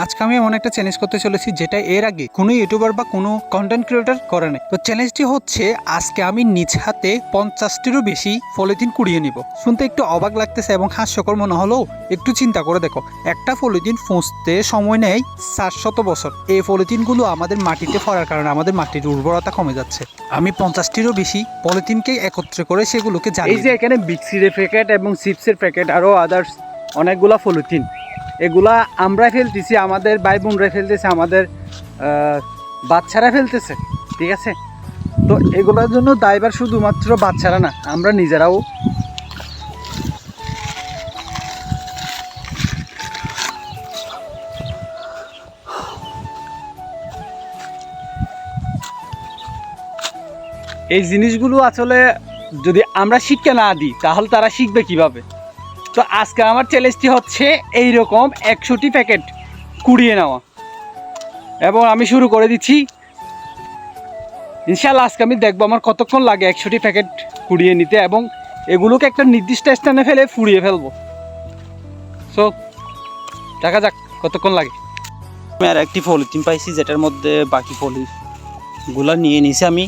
আজকে আমি এমন একটা চ্যালেঞ্জ করতে চলেছি যেটা এর আগে কোনো ইউটিউবার বা কোনো কন্টেন্ট ক্রিয়েটর করে নাই। তো চ্যালেঞ্জটি হচ্ছে আজকে আমি নিজ হাতে 50টিরও বেশি পলিথিন কুড়িয়ে নিব। শুনতে একটু অবাক লাগতেছে এবং হাস্যকর মনে হলেও একটু চিন্তা করে দেখো, একটা পলিথিন ফুঁসতে সময় নেয় 400 বছর। এই পলিথিনগুলো আমাদের মাটিতে পড়ার কারণে আমাদের মাটির উর্বরতা কমে যাচ্ছে। আমি 50টিরও বেশি পলিথিনকে একত্রে করে সেগুলোকে এই যে এখানে বিক্সির প্যাকেট এবং চিপসের প্যাকেট আরও আদার্স অনেকগুলা পলিথিন, এগুলা আমরা ফেলতেছি, আমাদের ভাই বোনরা ফেলতেছে, আমাদের বাচ্চারা ফেলতেছে, ঠিক আছে? তো এগুলোর জন্য দায়ভার শুধুমাত্র বাচ্চারা না, আমরা নিজেরাও। এই জিনিসগুলো আসলে যদি আমরা শিক্ষা না দিই তাহলে তারা শিখবে কিভাবে? তো আজকে আমার চ্যালেঞ্জটি হচ্ছে এইরকম 100টি প্যাকেট কুড়িয়ে নেওয়া, এবং আমি শুরু করে দিচ্ছি। ইনশাআল্লাহ আজকে আমি দেখবো আমার কতক্ষণ লাগে 100টি প্যাকেট কুড়িয়ে নিতে, এবং এগুলোকে একটা নির্দিষ্ট স্থানে ফেলে ফুরিয়ে ফেলবো। সো দেখা যাক কতক্ষণ লাগে। আমি আর একটি পলিথিন পাইছি যেটার মধ্যে বাকি পলিগুলো নিয়ে নিছি আমি।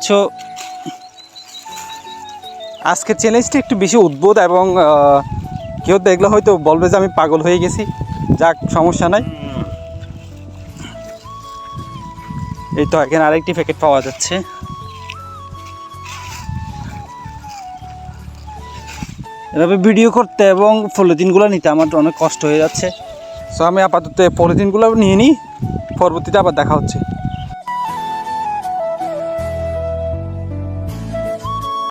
সো আজকের চ্যালেঞ্জটা একটু বেশি উদ্ভুত, এবং কেউ দেখলে হয়তো বলবে যে আমি পাগল হয়ে গেছি। যাক, সমস্যা নাই। এই তো এখানে আরেকটি প্যাকেট পাওয়া যাচ্ছে। এভাবে ভিডিও করতে এবং পলিথিনগুলো নিতে আমার অনেক কষ্ট হয়ে যাচ্ছে। সো আমি আপাতত পলিথিনগুলো নিয়ে নিই, পরবর্তীতে আবার দেখা হচ্ছে।